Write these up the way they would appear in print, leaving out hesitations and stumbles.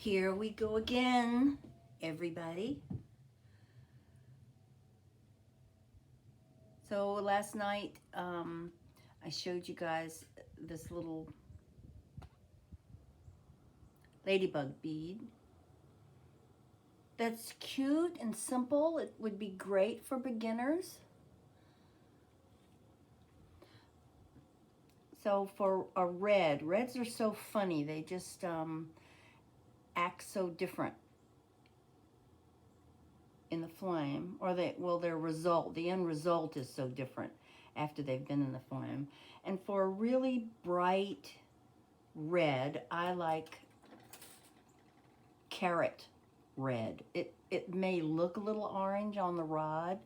Here we go again, everybody. So last night, I showed you guys this little ladybug bead. That's cute and simple. It would be great for beginners. So for a reds are so funny. They just act so different in the flame, or the end result is so different after they've been in the flame. And for a really bright red, I like carrot red. It may look a little orange on the rod,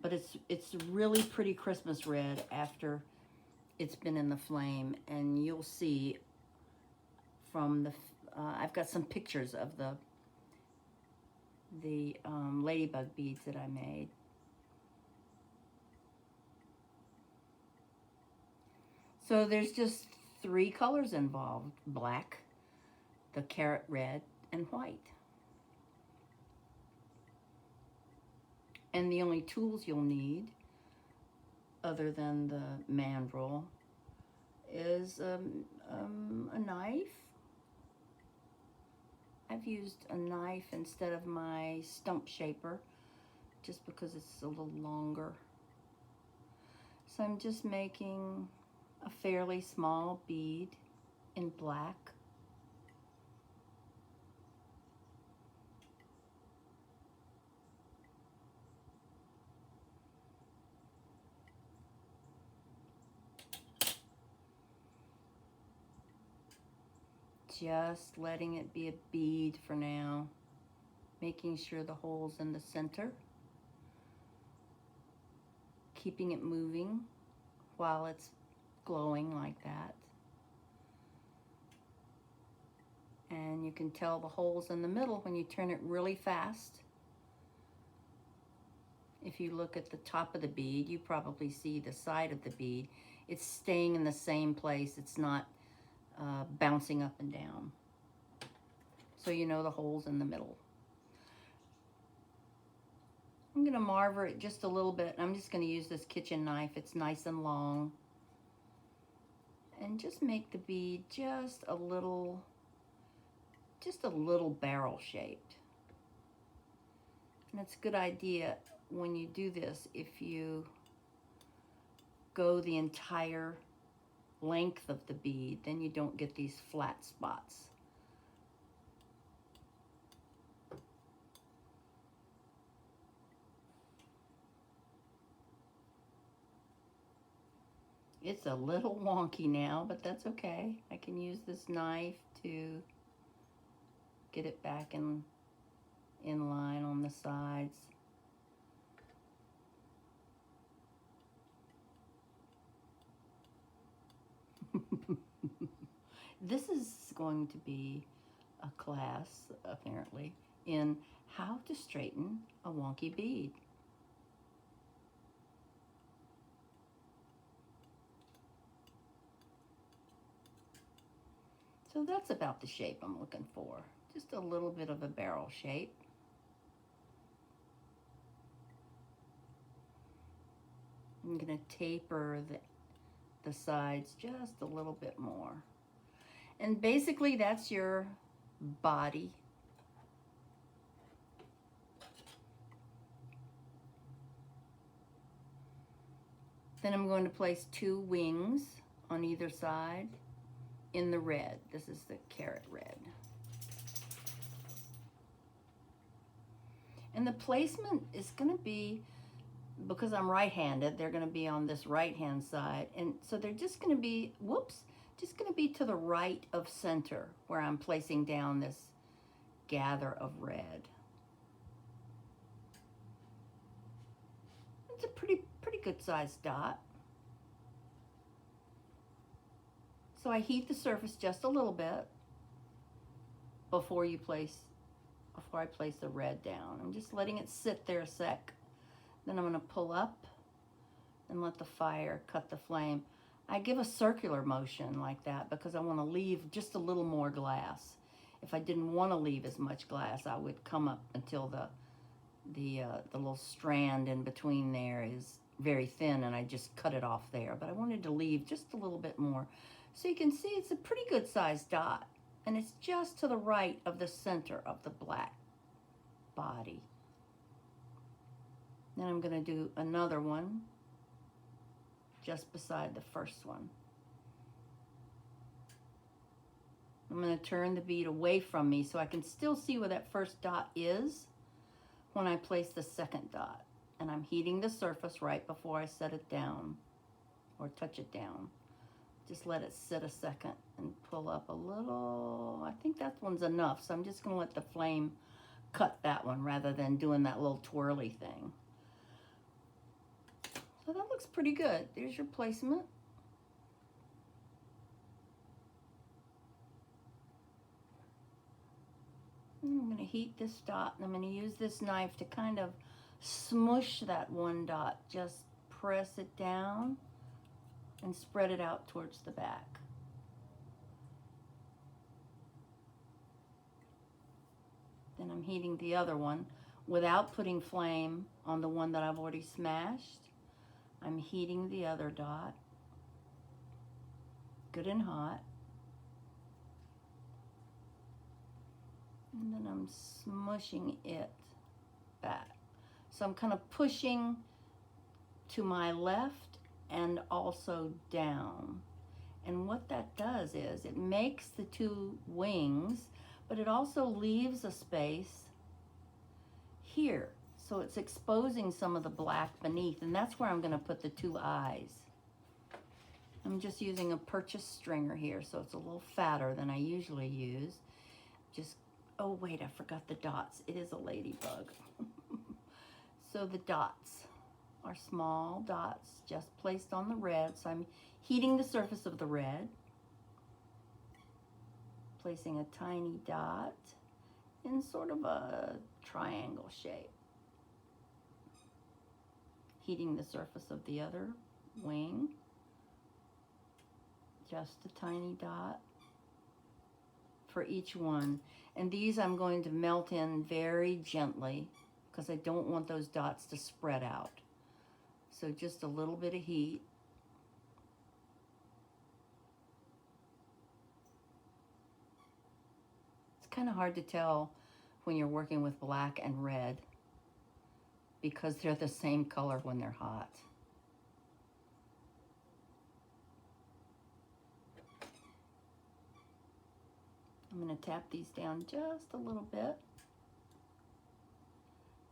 but it's really pretty Christmas red after it's been in the flame. And you'll see from the I've got some pictures of the ladybug beads that I made. So there's just 3 colors involved: black, the carrot red, and white. And the only tools you'll need, other than the mandrel, is a knife. I've used a knife instead of my stump shaper, just because it's a little longer. So I'm just making a fairly small bead in black. Just letting it be a bead for now, making sure the hole's in the center, keeping it moving while it's glowing like that. And you can tell the hole's in the middle when you turn it really fast. If you look at the top of the bead, you probably see the side of the bead. It's staying in the same place. It's not bouncing up and down. So you know the hole's in the middle. I'm going to marver it just a little bit. I'm just going to use this kitchen knife. It's nice and long. And just make the bead just a little barrel shaped. And it's a good idea when you do this, if you go the entire length of the bead, then you don't get these flat spots. It's a little wonky now, but that's okay. I can use this knife to get it back in line on the sides. This is going to be a class, apparently, in how to straighten a wonky bead. So that's about the shape I'm looking for. Just a little bit of a barrel shape. I'm going to taper the sides just a little bit more. And basically that's your body. Then I'm going to place 2 wings on either side in the red. This is the carrot red. And the placement is going to be, because I'm right-handed, they're going to be on this right-hand side. And so they're just going to be, just going to be to the right of center where I'm placing down this gather of red. It's a pretty good sized dot. So I heat the surface just a little bit before I place the red down. I'm just letting it sit there a sec. Then I'm going to pull up and let the fire cut the flame. I give a circular motion like that because I want to leave just a little more glass. if I didn't want to leave as much glass, I would come up until the little strand in between there is very thin, and I just cut it off there. But I wanted to leave just a little bit more. So you can see it's a pretty good sized dot, and it's just to the right of the center of the black body. Then I'm going to do another one just beside the first one. I'm going to turn the bead away from me so I can still see where that first dot is when I place the second dot. And I'm heating the surface right before I set it down or touch it down. Just let it sit a second and pull up a little. I think that one's enough, so I'm just going to let the flame cut that one rather than doing that little twirly thing. So that looks pretty good. There's your placement. I'm going to heat this dot, and I'm going to use this knife to kind of smush that one dot. Just press it down and spread it out towards the back. Then I'm heating the other one without putting flame on the one that I've already smashed. I'm heating the other dot, good and hot. And then I'm smushing it back. So I'm kind of pushing to my left and also down. And what that does is it makes the two wings, but it also leaves a space here. So it's exposing some of the black beneath, and that's where I'm going to put the two eyes. I'm just using a purchase stringer here, so it's a little fatter than I usually use. Just, oh wait, I forgot the dots. It is a ladybug. So the dots are small dots just placed on the red. So I'm heating the surface of the red, placing a tiny dot in sort of a triangle shape. Heating the surface of the other wing, just a tiny dot for each one. And these I'm going to melt in very gently because I don't want those dots to spread out. So just a little bit of heat. It's kind of hard to tell when you're working with black and red because they're the same color when they're hot. I'm going to tap these down just a little bit.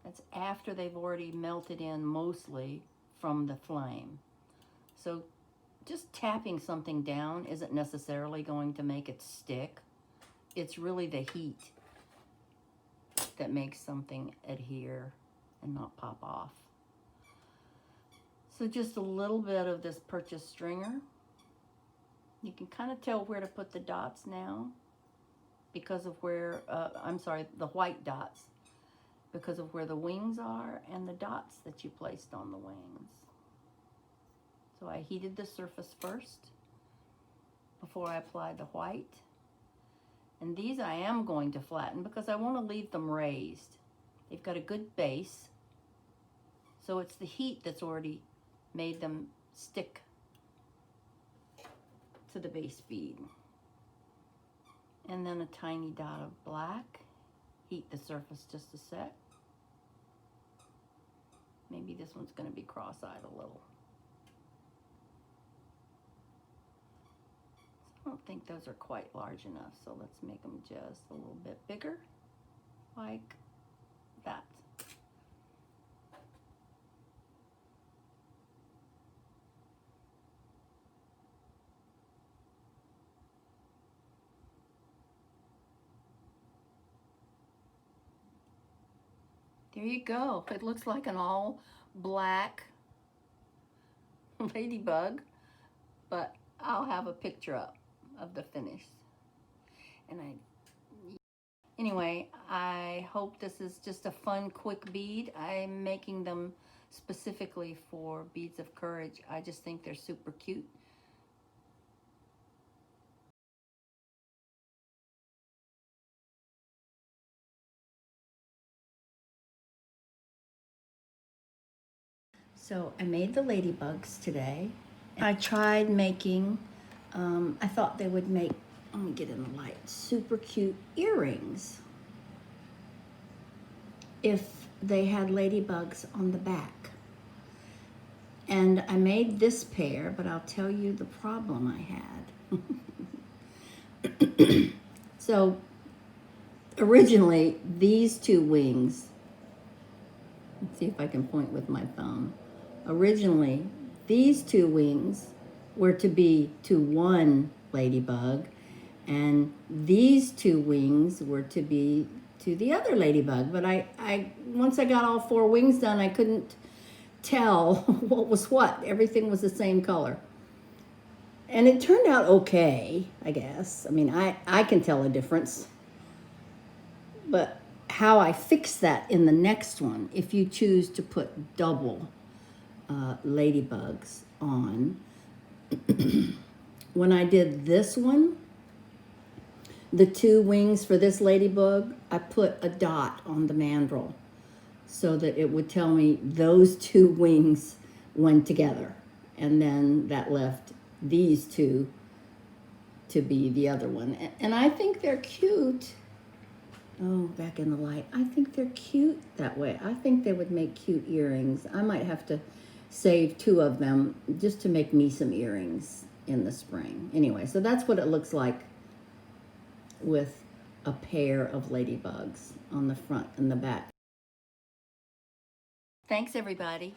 That's after they've already melted in mostly from the flame. So just tapping something down isn't necessarily going to make it stick. It's really the heat that makes something adhere and not pop off. So just a little bit of this purchase stringer. You can kind of tell where to put the dots now because of where, the white dots, because of where the wings are and the dots that you placed on the wings. So I heated the surface first before I applied the white. And these I am going to flatten because I want to leave them raised. They've got a good base. So it's the heat that's already made them stick to the base bead. And then a tiny dot of black. Heat the surface just a sec. Maybe this one's going to be cross-eyed a little. I don't think those are quite large enough, so let's make them just a little bit bigger, like that. There you go. It looks like an all black ladybug, but I'll have a picture up of the finish. And anyway, I hope this is just a fun, quick bead. I'm making them specifically for beads of courage. I just think they're super cute. So I made the ladybugs today. I tried making, I thought they would make, let me get in the light, super cute earrings if they had ladybugs on the back. And I made this pair, but I'll tell you the problem I had. So originally, these two wings, let's see if I can point with my thumb. Originally, these two wings were to be to one ladybug, and these two wings were to be to the other ladybug. But I once I got all four wings done, I couldn't tell what was what. Everything was the same color. And it turned out okay, I guess. I mean, I can tell a difference. But how I fix that in the next one, if you choose to put double ladybugs on, when I did this one, the two wings for this ladybug, I put a dot on the mandrel so that it would tell me those two wings went together. And then that left these two to be the other one. And I think they're cute. Oh, back in the light. I think they're cute that way. I think they would make cute earrings. I might have to save two of them just to make me some earrings in the spring. Anyway, so that's what it looks like with a pair of ladybugs on the front and the back. Thanks, everybody.